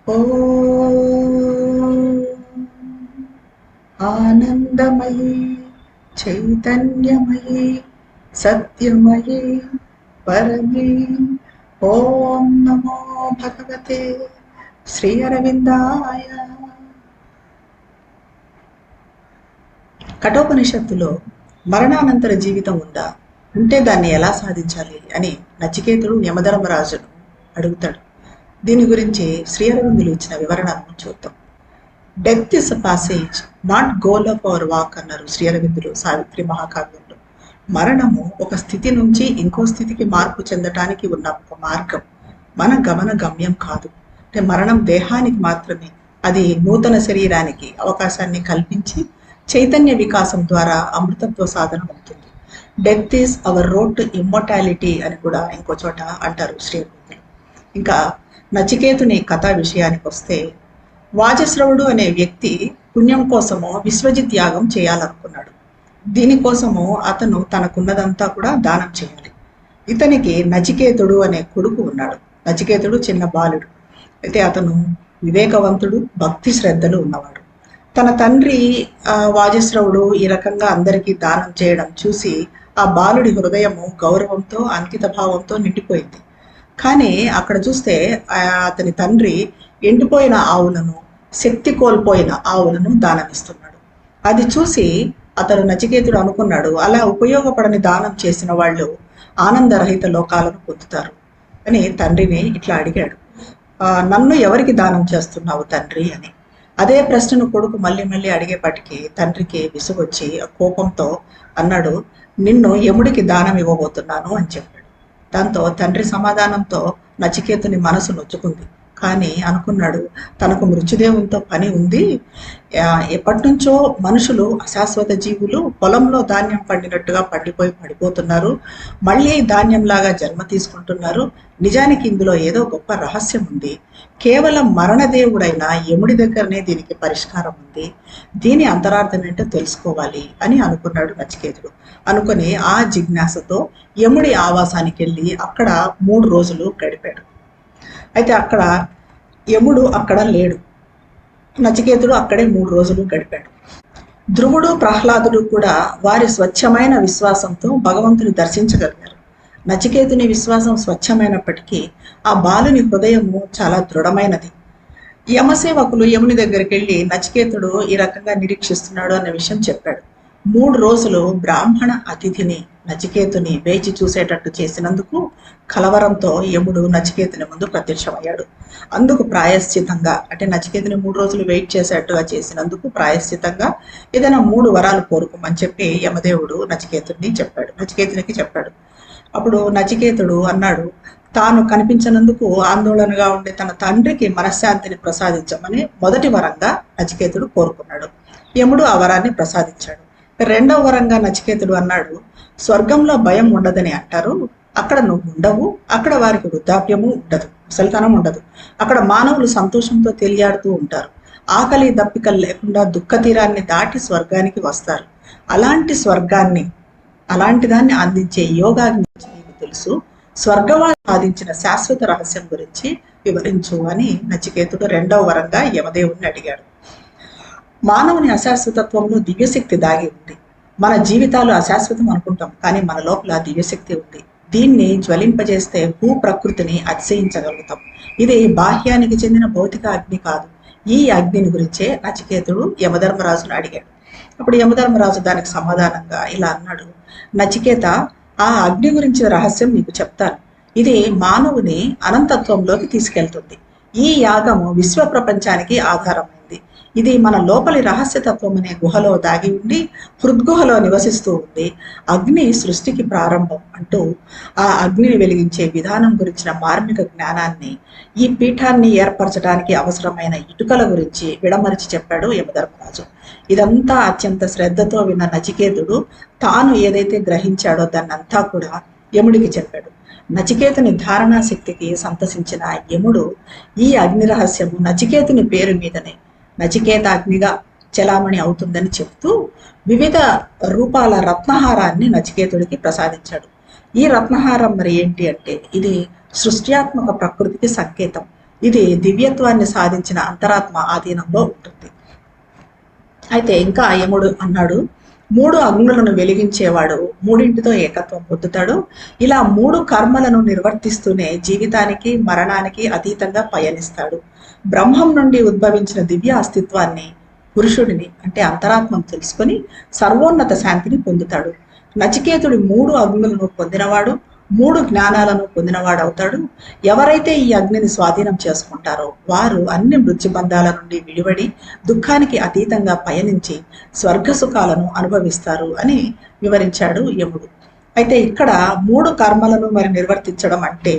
ఓం ఆనందమయీ చైతన్యమయీ సత్యమయీ పరమే ఓం నమో భగవతే శ్రీ అరవిందాయ. కఠోపనిషత్తులో మరణానంతర జీవితం ఉందా, ఉంటే దాన్ని ఎలా సాధించాలి అని నచికేతుడు యమధర్మరాజును అడుగుతాడు. దీని గురించి శ్రీ అరవిందులు ఇచ్చిన వివరణను చూద్దాం. Death is a passage, not goal of our walk అన్నారు శ్రీ అరవిందులు సావిత్రి మహాకావ్యంలో. మరణము ఒక స్థితి నుంచి ఇంకో స్థితికి మార్పు చెందటానికి ఉన్న ఒక మార్గం, మన గమన గమ్యం కాదు. అంటే మరణం దేహానికి మాత్రమే, అది నూతన శరీరానికి అవకాశాన్ని కల్పించి చైతన్య వికాసం ద్వారా అమృతత్వ సాధన అవుతుంది. Death is our road to immortality అని కూడా ఇంకో చోట అంటారు శ్రీ అరవిందులు. ఇంకా నచికేతుని కథ విషయానికి వస్తే, వాజశ్రవుడు అనే వ్యక్తి పుణ్యం కోసము విశ్వజిత్ యాగం చేయాలనుకున్నాడు. దీనికోసము అతను తనకున్నదంతా కూడా దానం చేయాలి. ఇతనికి నచికేతుడు అనే కొడుకు ఉన్నాడు. నచికేతుడు చిన్న బాలుడు, అయితే అతను వివేకవంతుడు, భక్తి శ్రద్ధలు ఉన్నవాడు. తన తండ్రి వాజశ్రవుడు ఈ రకంగా అందరికీ దానం చేయడం చూసి ఆ బాలుడి హృదయము గౌరవంతో అంకిత భావంతో నిండిపోయింది. కానీ అక్కడ చూస్తే అతని తండ్రి ఎండిపోయిన ఆవులను, శక్తి కోల్పోయిన ఆవులను దానమిస్తున్నాడు. అది చూసి అతను నచికేతుడు అనుకున్నాడు, అలా ఉపయోగపడని దానం చేసిన వాళ్ళు ఆనందరహిత లోకాలను పొందుతారు అని తండ్రిని ఇట్లా అడిగాడు. నన్ను ఎవరికి దానం చేస్తున్నావు తండ్రి అని. అదే ప్రశ్నను కొడుకు మళ్ళీ మళ్ళీ అడిగేపటికి తండ్రికి విసుగొచ్చి కోపంతో అన్నాడు, నిన్ను యముడికి దానం ఇవ్వబోతున్నాను అని చెప్పాడు. దాంతో తండ్రి సమాధానంతో నచికేతుని మనసు నొచ్చుకుంది. కానీ అనుకున్నాడు, తనకు మృత్యుదేవునితో పని ఉంది. ఎప్పటి నుంచో మనుషులు అశాశ్వత జీవులు పొలంలో ధాన్యం పండినట్టుగా పండిపోయి పడిపోతున్నారు, మళ్ళీ ధాన్యంలాగా జన్మ తీసుకుంటున్నారు. నిజానికి ఇందులో ఏదో గొప్ప రహస్యం ఉంది. కేవలం మరణదేవుడైన యముడి దగ్గరనే దీనికి పరిష్కారం ఉంది. దీని అంతరార్థం ఏంటో తెలుసుకోవాలి అని అనుకున్నాడు నచికేతుడు. అనుకుని ఆ జిజ్ఞాసతో యముడి ఆవాసానికి వెళ్ళి అక్కడ 3 రోజులు గడిపాడు. అయితే అక్కడ యముడు అక్కడ లేడు. నచికేతుడు అక్కడే 3 రోజులు గడిపాడు. ధ్రువుడు, ప్రహ్లాదుడు కూడా వారి స్వచ్ఛమైన విశ్వాసంతో భగవంతుని దర్శించగలిగారు. నచికేతుని విశ్వాసం స్వచ్ఛమైనప్పటికీ ఆ బాలుని హృదయము చాలా దృఢమైనది. యమసేవకులు యముని దగ్గరికి వెళ్ళి నచికేతుడు ఈ రకంగా నిరీక్షిస్తున్నాడు అన్న విషయం చెప్పాడు. 3 రోజులు బ్రాహ్మణ అతిథిని నచికేతుని వేచి చూసేటట్టు చేసినందుకు కలవరంతో యముడు నచికేతుని ముందు ప్రత్యక్షమయ్యాడు. అందుకు ప్రాయశ్చితంగా, అంటే నచికేతుని 3 రోజులు వెయిట్ చేసేట్టుగా చేసినందుకు ప్రాయశ్చితంగా ఏదైనా 3 వరాలు కోరుకోమని చెప్పి యమదేవుడు నచికేతునికి చెప్పాడు. అప్పుడు నచికేతుడు అన్నాడు, తాను కనిపించినందుకు ఆందోళనగా ఉండే తన తండ్రికి మనశ్శాంతిని ప్రసాదించమని మొదటి వరంగా నచికేతుడు కోరుకున్నాడు. యముడు ఆ వరాన్ని ప్రసాదించాడు. 2వ వరంగా నచికేతుడు అన్నాడు, స్వర్గంలో భయం ఉండదని అంటారు, అక్కడ నువ్వు ఉండవు, అక్కడ వారికి వృద్ధాప్యము ఉండదు, ముసలితనం ఉండదు, అక్కడ మానవులు సంతోషంతో తెలియాడుతూ ఉంటారు, ఆకలి దప్పికలు లేకుండా దుఃఖ తీరాన్ని దాటి స్వర్గానికి వస్తారు. అలాంటి దాన్ని అందించే యోగాగ్ని నీకు తెలుసు, స్వర్గవాసు సాధించిన శాశ్వత రహస్యం గురించి వివరించు అని నచికేతుడు 2వ వరంగా యమదేవుణ్ణి అడిగాడు. మానవుని అశాశ్వతత్వంలో దివ్యశక్తి దాగి ఉంది. మన జీవితాలు అశాశ్వతం అనుకుంటాం, కానీ మన లోపల దివ్యశక్తి ఉంది. దీన్ని జ్వలింపజేస్తే భూ ప్రకృతిని అతిశయించగలుగుతాం. ఇది బాహ్యానికి చెందిన భౌతిక అగ్ని కాదు. ఈ అగ్నిని గురించే నచికేతుడు యమధర్మరాజును అడిగాడు. అప్పుడు యమధర్మరాజు దానికి సమాధానంగా ఇలా అన్నాడు, నచికేత, ఆ అగ్ని గురించిన రహస్యం నీకు చెప్తాను. ఇది మానవుని అనంతత్వంలోకి తీసుకెళ్తుంది. ఈ యాగము విశ్వ ప్రపంచానికి ఆధారమైంది. ఇది మన లోపలి రహస్యతత్వం అనే గుహలో దాగి ఉండి హృద్గుహలో నివసిస్తూ ఉంది. అగ్ని సృష్టికి ప్రారంభం అంటూ ఆ అగ్నిని వెలిగించే విధానం గురించిన మార్మిక జ్ఞానాన్ని, ఈ పీఠాన్ని ఏర్పరచడానికి అవసరమైన ఇటుకల గురించి విడమరిచి చెప్పాడు యమధర్మరాజు. ఇదంతా అత్యంత శ్రద్ధతో విన్న నచికేతుడు తాను ఏదైతే గ్రహించాడో దాన్నంతా కూడా యముడికి చెప్పాడు. నచికేతుని ధారణా శక్తికి సంతసించిన యముడు ఈ అగ్ని రహస్యము నచికేతుని పేరు మీదనే నచికేత అగ్నిగా చలామణి అవుతుందని చెప్తూ వివిధ రూపాల రత్నహారాన్ని నచికేతుడికి ప్రసాదించాడు. ఈ రత్నహారం మరి ఏంటి అంటే, ఇది సృష్ట్యాత్మక ప్రకృతికి సంకేతం. ఇది దివ్యత్వాన్ని సాధించిన అంతరాత్మ ఆధీనంలో ఉంటుంది. అయితే ఇంకా యముడు అన్నాడు, 3 అగ్నులను వెలిగించేవాడు 3ంటితో ఏకత్వం పొందుతాడు. ఇలా 3 కర్మలను నిర్వర్తిస్తూనే జీవితానికి మరణానికి అతీతంగా పయనిస్తాడు. బ్రహ్మం నుండి ఉద్భవించిన దివ్య అస్తిత్వాన్ని, పురుషుడిని అంటే అంతరాత్మను తెలుసుకొని సర్వోన్నత శాంతిని పొందుతాడు. నచికేతుడి 3 అగ్నులను పొందినవాడు 3 జ్ఞానాలను పొందినవాడవుతాడు. ఎవరైతే ఈ అగ్నిని స్వాధీనం చేసుకుంటారో వారు అన్ని మృత్యుబంధాల నుండి విడివడి దుఃఖానికి అతీతంగా పయనించి స్వర్గ సుఖాలను అనుభవిస్తారు అని వివరించాడు యముడు. అయితే ఇక్కడ 3 కర్మలను మరి నిర్వర్తించడం అంటే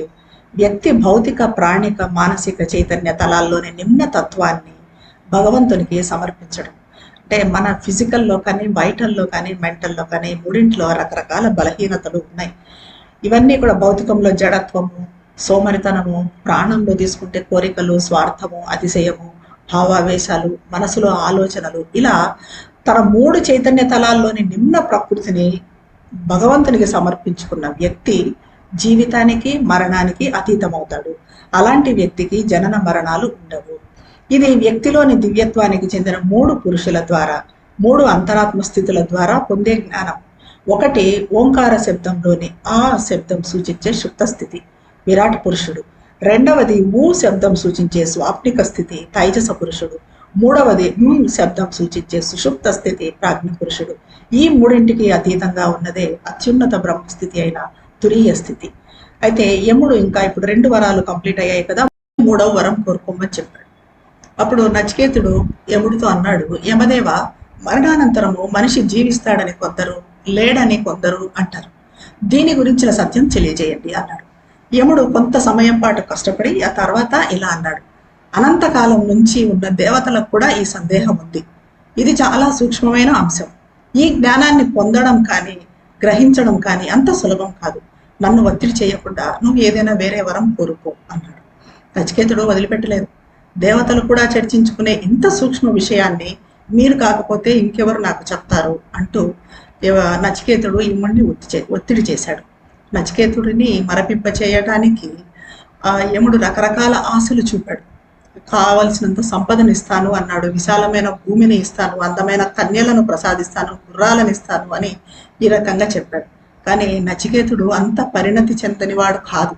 వ్యక్తి భౌతిక, ప్రాణిక, మానసిక చైతన్య తలాల్లోని నిమ్న తత్వాన్ని భగవంతునికి సమర్పించడం. అంటే మన ఫిజికల్లో కానీ, వైటల్లో కానీ, మెంటల్లో కానీ 3ంటిలో రకరకాల బలహీనతలు ఉన్నాయి. ఇవన్నీ కూడా భౌతికంలో జడత్వము, సోమరితనము, ప్రాణంలో తీసుకుంటే కోరికలు, స్వార్థము, అతిశయము, భావావేశాలు, మనసులో ఆలోచనలు, ఇలా తన 3 చైతన్య తలాల్లోని నిమ్న ప్రకృతిని భగవంతునికి సమర్పించుకున్న వ్యక్తి జీవితానికి మరణానికి అతీతమవుతాడు. అలాంటి వ్యక్తికి జనన మరణాలు ఉండవు. ఇది వ్యక్తిలోని దివ్యత్వానికి చెందిన 3 పురుషుల ద్వారా, 3 అంతరాత్మ స్థితుల ద్వారా పొందే జ్ఞానం. ఒకటి ఓంకార శబ్దంలోని ఆ శబ్దం సూచించే సుప్త స్థితి, విరాట్ పురుషుడు. రెండవది ఊ శబ్దం సూచించే స్వాప్నిక స్థితి, తైజస పురుషుడు. మూడవది శబ్దం సూచించే సుషుప్త స్థితి, ప్రాజ్ఞ పురుషుడు. ఈ 3ంటికి అతీతంగా ఉన్నదే అత్యున్నత బ్రహ్మస్థితి అయిన తురీయ స్థితి. అయితే యముడు ఇంకా ఇప్పుడు 2 వరాలు కంప్లీట్ అయ్యాయి కదా, 3వ వరం కోరుకోమని చెప్పాడు. అప్పుడు నచికేతుడు యముడితో అన్నాడు, యమదేవ, మరణానంతరము మనిషి జీవిస్తాడని కొందరు, లేడని కొందరు అంటారు. దీని గురించిన సత్యం తెలియజేయండి అన్నాడు. యముడు కొంత సమయం పాటు కష్టపడి ఆ తర్వాత ఇలా అన్నాడు, అనంతకాలం నుంచి ఉన్న దేవతలకు కూడా ఈ సందేహం ఉంది. ఇది చాలా సూక్ష్మమైన అంశం. ఈ జ్ఞానాన్ని పొందడం కానీ గ్రహించడం కానీ అంత సులభం కాదు. నన్ను ఒత్తిడి చేయకుండా నువ్వు ఏదైనా వేరే వరం కోరుకో అన్నాడు. నచికేతుడు వదిలిపెట్టలేదు. దేవతలు కూడా చర్చించుకునే ఇంత సూక్ష్మ విషయాన్ని మీరు కాకపోతే ఇంకెవరు నాకు చెప్తారు అంటూ నచికేతుడు యముడిని ఒత్తిడి చేశాడు. నచికేతుడిని మరపింప చేయడానికి యముడు రకరకాల ఆశలు చూపాడు. కావలసినంత సంపదను ఇస్తాను అన్నాడు, విశాలమైన భూమిని ఇస్తాను, అందమైన కన్యలను ప్రసాదిస్తాను, గుర్రాలను ఇస్తాను అని ఈ రకంగా చెప్పాడు. కానీ నచికేతుడు అంత పరిణతి చెందనివాడు కాదు.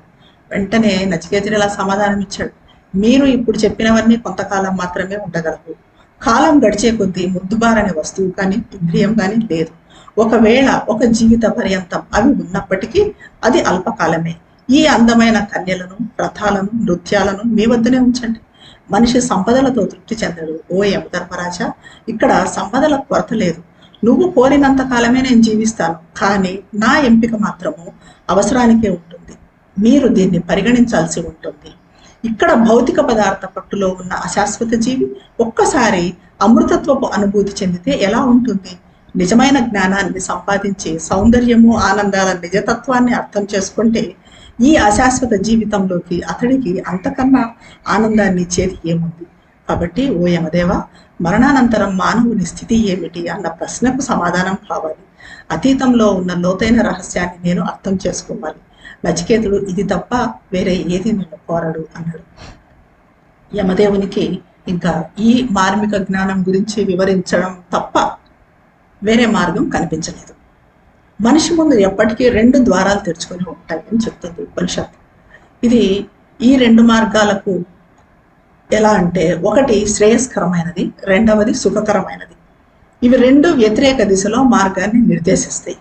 వెంటనే నచికేతుడు ఇలా సమాధానం ఇచ్చాడు, మీరు ఇప్పుడు చెప్పినవన్నీ కొంతకాలం మాత్రమే ఉండగలవు. కాలం గడిచే కొద్దీ ముద్దుబారనే వస్తువు కానీ ఇంద్రియం కానీ లేదు. ఒకవేళ ఒక జీవిత పర్యంతం అవి ఉన్నప్పటికీ అది అల్పకాలమే. ఈ అందమైన కన్యలను, రథాలను, నృత్యాలను మీ వద్దనే ఉంచండి. మనిషి సంపదలతో తృప్తి చెందడు. ఓ యమధర్మరాజా, ఇక్కడ సంపదల కొరత లేదు. నువ్వు కోరినంత కాలమే నేను జీవిస్తాను, కానీ నా ఎంపిక మాత్రము అవసరానికే ఉంటుంది. మీరు దీన్ని పరిగణించాల్సి ఉంటుంది. ఇక్కడ భౌతిక పదార్థ పట్టులో ఉన్న అశాశ్వత జీవి ఒక్కసారి అమృతత్వపు అనుభూతి చెందితే ఎలా ఉంటుంది? నిజమైన జ్ఞానాన్ని సంపాదించి సౌందర్యము, ఆనందాల నిజతత్వాన్ని అర్థం చేసుకుంటే ఈ అశాశ్వత జీవితంలోకి అతడికి అంతకన్నా ఆనందాన్ని ఇచ్చేది ఏముంది? కాబట్టి ఓ యమదేవ, మరణానంతరం మానవుని స్థితి ఏమిటి అన్న ప్రశ్నకు సమాధానం కావాలి. అతీతంలో ఉన్న లోతైన రహస్యాన్ని నేను అర్థం చేసుకోవాలి. నచికేతుడు ఇది తప్ప వేరే ఏది నిన్ను కోరడు అన్నాడు. యమదేవునికి ఇంకా ఈ మార్మిక జ్ఞానం గురించి వివరించడం తప్ప వేరే మార్గం కనిపించలేదు. మనిషి ముందు ఎప్పటికీ 2 ద్వారాలు తెరుచుకొని ఉంటాయి అని చెప్తుంది ఉపనిషత్తు. ఇది ఈ 2 మార్గాలకు ఎలా అంటే, ఒకటి శ్రేయస్కరమైనది, రెండవది సుఖకరమైనది. ఇవి 2 వ్యతిరేక దిశలో మార్గాన్ని నిర్దేశిస్తాయి.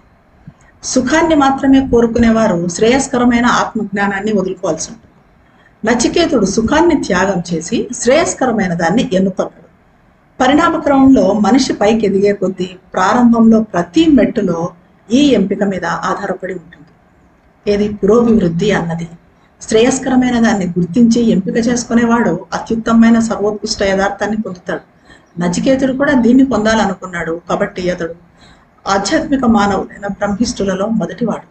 సుఖాన్ని మాత్రమే కోరుకునేవారు శ్రేయస్కరమైన ఆత్మజ్ఞానాన్ని వదులుకోవాల్సి ఉంటుంది. నచికేతుడు సుఖాన్ని త్యాగం చేసి శ్రేయస్కరమైన దాన్ని ఎన్నుకున్నాడు. పరిణామక్రమంలో మనిషి పైకి ఎదిగే కొద్దీ ప్రారంభంలో ప్రతి మెట్టులో ఈ ఎంపిక మీద ఆధారపడి ఉంటుంది. ఏది పురోభివృద్ధి అన్నది. శ్రేయస్కరమైన దాన్ని గుర్తించి ఎంపిక చేసుకునేవాడు అత్యుత్తమైన సర్వోత్కృష్ట యథార్థాన్ని పొందుతాడు. నచికేతుడు కూడా దీన్ని పొందాలనుకున్నాడు. కాబట్టి అతడు ఆధ్యాత్మిక మానవులైన బ్రహ్మిష్ఠులలో మొదటివాడు.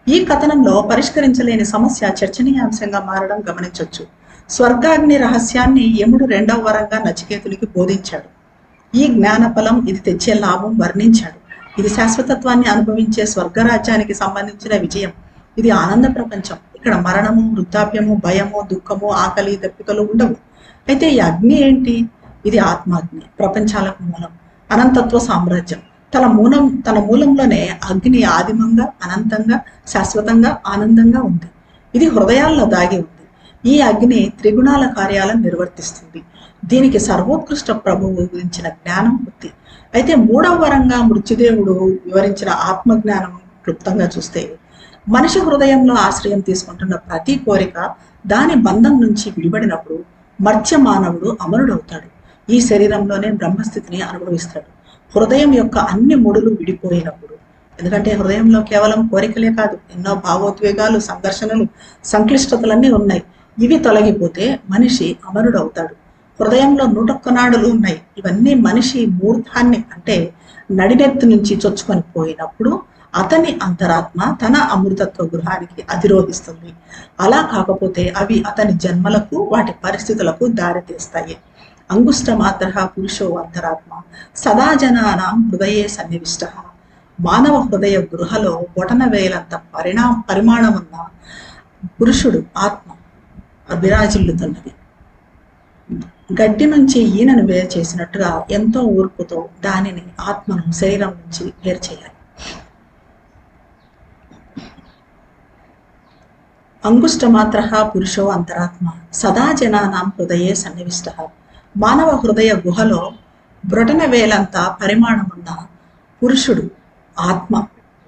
ఈ కథనంలో పరిష్కరించలేని సమస్య చర్చనీయాంశంగా మారడం గమనించవచ్చు. స్వర్గాగ్ని రహస్యాన్ని యముడు 2వ వరంగా నచికేతునికి బోధించాడు. ఈ జ్ఞానఫలం ఇది తెచ్చే లాభం వర్ణించాడు. ఇది శాశ్వతత్వాన్ని అనుభవించే స్వర్గరాజ్యానికి సంబంధించిన విజయం. ఇది ఆనంద ప్రపంచం. ఇక్కడ మరణము, వృద్ధాప్యము, భయము, దుఃఖము, ఆకలి, దప్పికలు ఉండవు. అయితే ఈ అగ్ని ఏంటి? ఇది ఆత్మాగ్ని, ప్రపంచాలకు మూలం, అనంతత్వ సామ్రాజ్యం. తన మూలంలోనే అగ్ని ఆదిమంగా, అనంతంగా, శాశ్వతంగా, ఆనందంగా ఉంది. ఇది హృదయాల్లో దాగి ఉంది. ఈ అగ్ని త్రిగుణాల కార్యాలను నిర్వర్తిస్తుంది. దీనికి సర్వోత్కృష్ట ప్రభువు గురించిన జ్ఞానం ఉంది. అయితే మూడవ వరంగా మృత్యుదేవుడు వివరించిన ఆత్మజ్ఞానం క్లుప్తంగా చూస్తే, మనిషి హృదయంలో ఆశ్రయం తీసుకుంటున్న ప్రతి కోరిక దాని బంధం నుంచి విడిపడినప్పుడు మర్త్య మానవుడు అమరుడవుతాడు. ఈ శరీరంలోనే బ్రహ్మస్థితిని అనుభవిస్తాడు. హృదయం యొక్క అన్ని ముడులు విడిపోయినప్పుడు, ఎందుకంటే హృదయంలో కేవలం కోరికలే కాదు, ఎన్నో భావోద్వేగాలు, సంఘర్షణలు, సంక్లిష్టతలన్నీ ఉన్నాయి. ఇవి తొలగిపోతే మనిషి అమరుడవుతాడు. హృదయంలో 101 నాడులు ఉన్నాయి. ఇవన్నీ మనిషి మూర్ధాన్ని అంటే నడినెత్తు నుంచి చొచ్చుకొని పోయినప్పుడు అతని అంతరాత్మ తన అమృతత్వ గృహానికి అధిరోహిస్తుంది. అలా కాకపోతే అవి అతని జన్మలకు, వాటి పరిస్థితులకు దారితీస్తాయి. అంగుష్ట మాత్ర పురుషో అంతరాత్మ సదా జనానాం హృదయే సన్నివిష్ట. మానవ హృదయ గృహలో బొటన వేలంత పరిమాణమున్న పురుషుడు ఆత్మ విరాజిల్లుతున్నది. గడ్డి నుంచి ఈనను వేరు చేసినట్టుగా ఎంతో ఓర్పుతో దానిని, ఆత్మను శరీరం నుంచి వేరు చేయాలి. అంగుష్ట మాత్ర పురుషో అంతరాత్మ సదా జనానాం హృదయే సన్నివిష్ట. మానవ హృదయ గుహలో బ్రొటన వేలంత పరిమాణమున్న పురుషుడు ఆత్మ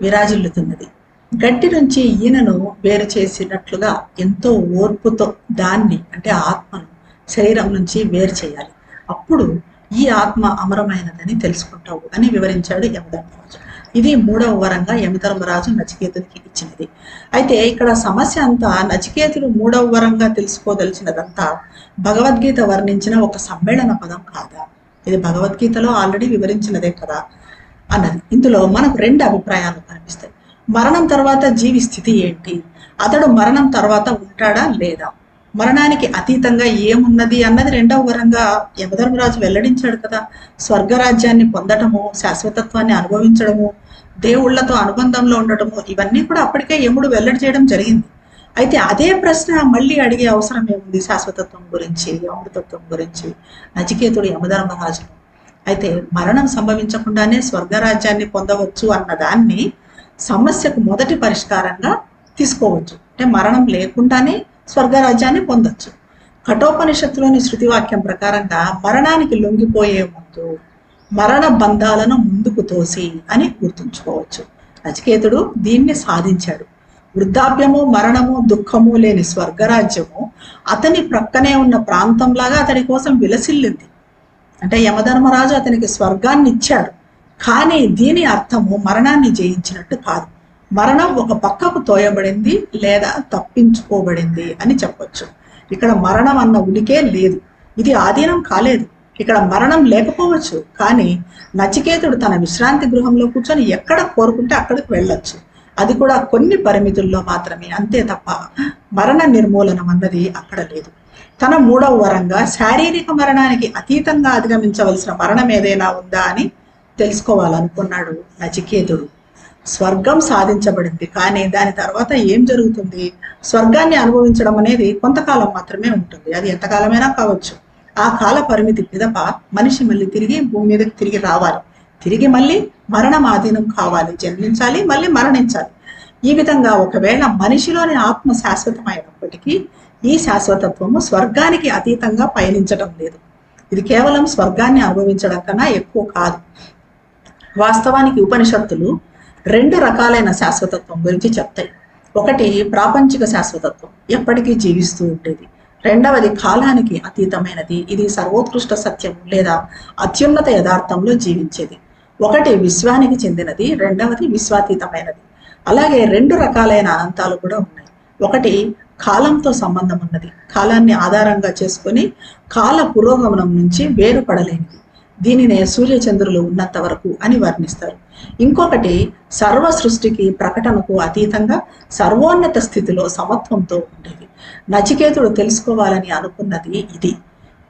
విరాజిల్లుతున్నది. గడ్డి నుంచి ఈనను వేరు చేసినట్లుగా ఎంతో ఓర్పుతో దాన్ని అంటే ఆత్మను శరీరం నుంచి వేరు చేయాలి. అప్పుడు ఈ ఆత్మ అమరమైనదని తెలుసుకుంటావు అని వివరించాడు యమధర్మరాజు. ఇది మూడవ వరంగా యమధర్మరాజు నచికేతుడికి ఇచ్చినది. అయితే ఇక్కడ సమస్య అంతా నచికేతుడు మూడవ వరంగా తెలుసుకోదలిచినదంతా భగవద్గీత వర్ణించిన ఒక సమ్మేళన పదం కాదా, ఇది భగవద్గీతలో ఆల్రెడీ వివరించినదే కదా అన్నది. ఇందులో మనకు 2 అభిప్రాయాలు కనిపిస్తాయి. మరణం తర్వాత జీవి స్థితి ఏంటి? అతడు మరణం తర్వాత ఉంటాడా లేదా? మరణానికి అతీతంగా ఏమున్నది అన్నది 2వ వరంగా యమధర్మరాజు వెల్లడించాడు కదా. స్వర్గరాజ్యాన్ని పొందటము, శాశ్వతత్వాన్ని అనుభవించడము, దేవుళ్లతో అనుబంధంలో ఉండటము, ఇవన్నీ కూడా అప్పటికే యముడు వెల్లడి చేయడం జరిగింది. అయితే అదే ప్రశ్న మళ్ళీ అడిగే అవసరం ఏముంది శాశ్వతత్వం గురించి, అమృతత్వం గురించి నచికేతుడు యమధర్మరాజు. అయితే మరణం సంభవించకుండానే స్వర్గరాజ్యాన్ని పొందవచ్చు అన్నదాన్ని సమస్యకు మొదటి పరిష్కారంగా తీసుకోవచ్చు. అంటే మరణం లేకుండానే స్వర్గరాజ్యాన్ని పొందొచ్చు. కఠోపనిషత్తులోని శృతివాక్యం ప్రకారంగా మరణానికి లొంగిపోయే ముందు మరణ బంధాలను ముందుకు తోసి అని గుర్తుంచుకోవచ్చు. నచికేతుడు దీన్ని సాధించాడు. వృద్ధాప్యము, మరణము, దుఃఖము లేని స్వర్గరాజ్యము అతని ప్రక్కనే ఉన్న ప్రాంతంలాగా అతడి కోసం విలసిల్లింది. అంటే యమధర్మరాజు అతనికి స్వర్గాన్ని ఇచ్చాడు. కానీ దీని అర్థము మరణాన్ని జయించినట్టు కాదు. మరణం ఒక పక్కకు తోయబడింది లేదా తప్పించుకోబడింది అని చెప్పొచ్చు. ఇక్కడ మరణం అన్న ఉనికే లేదు. ఇది ఆధీనం కాలేదు. ఇక్కడ మరణం లేకపోవచ్చు, కానీ నచికేతుడు తన విశ్రాంతి గృహంలో కూర్చొని ఎక్కడ కోరుకుంటే అక్కడికి వెళ్ళొచ్చు. అది కూడా కొన్ని పరిమితుల్లో మాత్రమే, అంతే తప్ప మరణ నిర్మూలనం అన్నది అక్కడ లేదు. తన మూడవ వరంగా శారీరక మరణానికి అతీతంగా అధిగమించవలసిన మరణం ఏదైనా ఉందా అని తెలుసుకోవాలనుకున్నాడు నచికేతుడు. స్వర్గం సాధించబడింది, కానీ దాని తర్వాత ఏం జరుగుతుంది? స్వర్గాన్ని అనుభవించడం అనేది కొంతకాలం మాత్రమే ఉంటుంది. అది ఎంతకాలమైనా కావచ్చు. ఆ కాల పరిమితి పిదప మనిషి మళ్ళీ తిరిగి భూమి మీదకి తిరిగి రావాలి. తిరిగి మళ్ళీ మరణం ఆధీనం కావాలి, జన్మించాలి, మళ్ళీ మరణించాలి. ఈ విధంగా ఒకవేళ మనిషిలోని ఆత్మ శాశ్వతమైనప్పటికీ ఈ శాశ్వతత్వము స్వర్గానికి అతీతంగా పయనించడం లేదు. ఇది కేవలం స్వర్గాన్ని అనుభవించడం కన్నా ఎక్కువ కాదు. వాస్తవానికి ఉపనిషత్తులు 2 రకాలైన శాశ్వతత్వం గురించి చెప్తాయి. ఒకటి ప్రాపంచిక శాశ్వతత్వం, ఎప్పటికీ జీవిస్తూ ఉండేది. రెండవది కాలానికి అతీతమైనది, ఇది సర్వోత్కృష్ట సత్యం లేదా అత్యున్నత యథార్థంలో జీవించేది. ఒకటి విశ్వానికి చెందినది, రెండవది విశ్వాతీతమైనది. అలాగే 2 రకాలైన అనంతాలు కూడా ఉన్నాయి. ఒకటి కాలంతో సంబంధం ఉన్నది, కాలాన్ని ఆధారంగా చేసుకొని కాల పురోగమనం నుంచి వేరుపడలేనిది. దీనినే సూర్యచంద్రులు ఉన్నంత వరకు అని వర్ణిస్తారు. ఇంకొకటి సర్వ సృష్టికి ప్రకటనకు అతీతంగా సర్వోన్నత స్థితిలో సమత్వంతో ఉండేది. నచికేతుడు తెలుసుకోవాలని అనుకున్నది ఇది.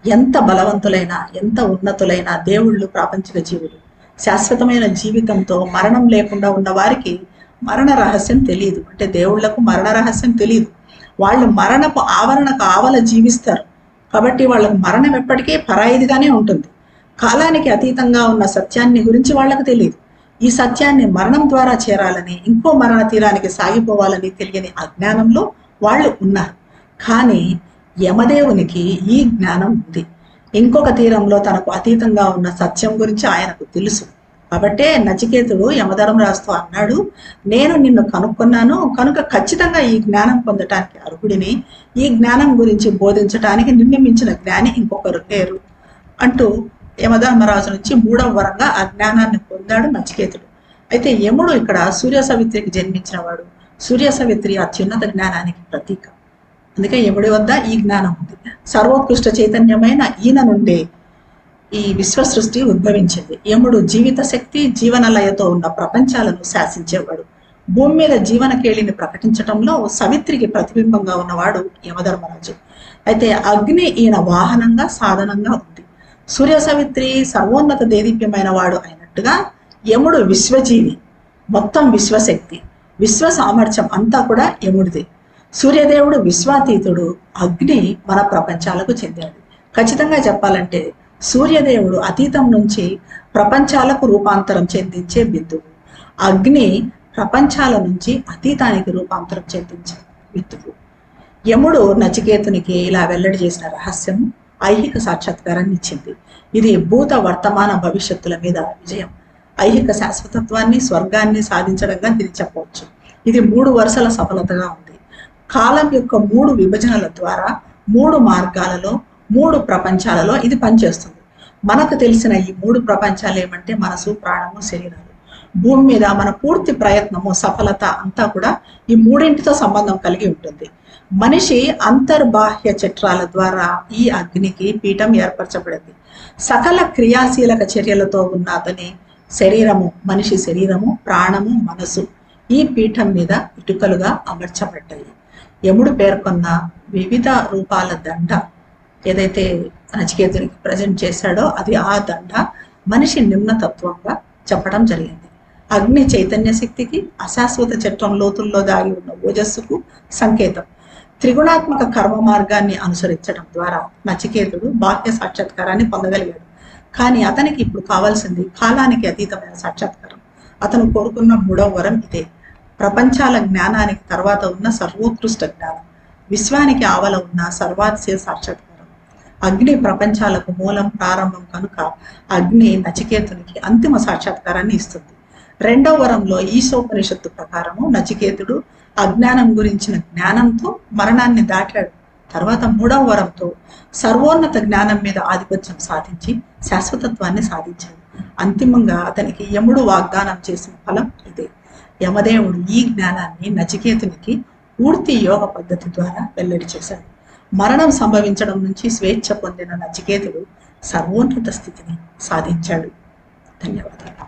ఎంత బలవంతులైన, ఎంత ఉన్నతులైన దేవుళ్ళు ప్రాపంచిక జీవులు. శాశ్వతమైన జీవితంతో మరణం లేకుండా ఉన్న వారికి మరణ రహస్యం తెలియదు. అంటే దేవుళ్లకు మరణ రహస్యం తెలియదు. వాళ్ళు మరణపు ఆవరణకు ఆవల జీవిస్తారు. కాబట్టి వాళ్ళకు మరణం ఎప్పటికీ పరాయిదిగానే ఉంటుంది. కాలానికి అతీతంగా ఉన్న సత్యాన్ని గురించి వాళ్ళకు తెలియదు. ఈ సత్యాన్ని మరణం ద్వారా చేరాలని, ఇంకో మరణ తీరానికి సాగిపోవాలని తెలియని అజ్ఞానంలో వాళ్ళు ఉన్నారు. కానీ యమదేవునికి ఈ జ్ఞానం ఉంది. ఇంకొక తీరంలో తనకు అతీతంగా ఉన్న సత్యం గురించి ఆయనకు తెలుసు. కాబట్టే నచికేతుడు యమధర్మరాజుతో అన్నాడు, నేను నిన్ను కనుక్కున్నాను కనుక ఖచ్చితంగా ఈ జ్ఞానం పొందటానికి అర్హుడిని, ఈ జ్ఞానం గురించి బోధించటానికి నిన్ను మించిన జ్ఞాని ఇంకొకరు లేరు అంటూ యమధర్మరాజు నుంచి 3వ వరంగా ఆ జ్ఞానాన్ని పొందాడు నచికేతుడు. అయితే యముడు ఇక్కడ సూర్య సవిత్రికి జన్మించిన వాడు. సూర్య సవిత్రి అత్యున్నత జ్ఞానానికి ప్రతీక. అందుకే యముడి వద్ద ఈ జ్ఞానం ఉంది. సర్వోత్కృష్ట చైతన్యమైన ఈయన నుండే ఈ విశ్వ సృష్టి ఉద్భవించింది. యముడు జీవిత శక్తి, జీవనలయతో ఉన్న ప్రపంచాలను శాసించేవాడు. భూమి మీద జీవన కేళిని ప్రకటించటంలో సవిత్రికి ప్రతిబింబంగా ఉన్నవాడు యమధర్మరాజు. అయితే అగ్ని ఈయన వాహనంగా, సాధనంగా ఉంది. సూర్య సవిత్రి సర్వోన్నత దేదీప్యమైన వాడు అయినట్టుగా యముడు విశ్వజీవి, మొత్తం విశ్వశక్తి, విశ్వ సామర్థ్యం అంతా కూడా యముడిదే. సూర్యదేవుడు విశ్వాతీతుడు, అగ్ని మన ప్రపంచాలకు చెందాడు. ఖచ్చితంగా చెప్పాలంటే సూర్యదేవుడు అతీతం నుంచి ప్రపంచాలకు రూపాంతరం చెందించే బిందువు. అగ్ని ప్రపంచాల నుంచి అతీతానికి రూపాంతరం చెందించే బిందువు. యముడు నచికేతునికి ఇలా వెల్లడి చేసిన రహస్యం ఐహిక సాక్షాత్కారాన్ని ఇచ్చింది. ఇది భూత, వర్తమాన, భవిష్యత్తుల మీద విజయం. ఐహిక శాశ్వతత్వాన్ని, స్వర్గాన్ని సాధించడంగా దీన్ని చెప్పవచ్చు. ఇది 3 వరుసల సఫలతగా ఉంది. కాలం యొక్క 3 విభజనల ద్వారా 3 మార్గాలలో 3 ప్రపంచాలలో ఇది పనిచేస్తుంది. మనకు తెలిసిన ఈ 3 ప్రపంచాలు ఏమంటే మనసు, ప్రాణము, శరీరాలు. భూమి మీద మన పూర్తి ప్రయత్నము, సఫలత అంతా కూడా ఈ 3టితో సంబంధం కలిగి ఉంటుంది. మనిషి అంతర్బాహ్య చట్రాల ద్వారా ఈ అగ్నికి పీఠం ఏర్పరచబడింది. సకల క్రియాశీలక చర్యలతో ఉన్న అతని శరీరము, మనిషి శరీరము, ప్రాణము, మనసు ఈ పీఠం మీద ఇటుకలుగా అమర్చబడ్డాయి. యముడు పేర్కొన్న వివిధ రూపాల దండ ఏదైతే నచికేతునికి ప్రజెంట్ చేశాడో అది ఆ దండ మనిషి నిమ్నతత్వంగా చెప్పడం జరిగింది. అగ్ని చైతన్య శక్తికి, అశాశ్వత చట్రం లోతుల్లో దాగి ఉన్న ఓజస్సుకు సంకేతం. త్రిగుణాత్మక కర్మ మార్గాన్ని అనుసరించడం ద్వారా నచికేతుడు బాహ్య సాక్షాత్కారాన్ని పొందగలిగాడు. కానీ అతనికి ఇప్పుడు కావాల్సింది కాలానికి అతీతమైన సాక్షాత్కారం. అతను కోరుకున్న 3వ వరం ఇదే. ప్రపంచాల జ్ఞానానికి తర్వాత ఉన్న సర్వోత్కృష్ట జ్ఞానం, విశ్వానికి ఆవల ఉన్న సర్వాతిశయ సాక్షాత్కారం. అగ్ని ప్రపంచాలకు మూలం, ప్రారంభం కనుక అగ్ని నచికేతునికి అంతిమ సాక్షాత్కారాన్ని ఇస్తుంది. 2వ వరంలో ఈశోపనిషత్తు ప్రకారము నచికేతుడు అజ్ఞానం గురించిన జ్ఞానంతో మరణాన్ని దాటాడు. తర్వాత 3వ వరంతో సర్వోన్నత జ్ఞానం మీద ఆధిపత్యం సాధించి శాశ్వతత్వాన్ని సాధించాడు. అంతిమంగా అతనికి యముడు వాగ్దానం చేసిన ఫలం ఇదే. యమదేవుడు ఈ జ్ఞానాన్ని నచికేతునికి పూర్తి యోగ పద్ధతి ద్వారా వెల్లడి చేశాడు. మరణం సంభవించడం నుంచి స్వేచ్ఛ పొందిన నచికేతుడు సర్వోన్నత స్థితిని సాధించాడు. ధన్యవాదాలు.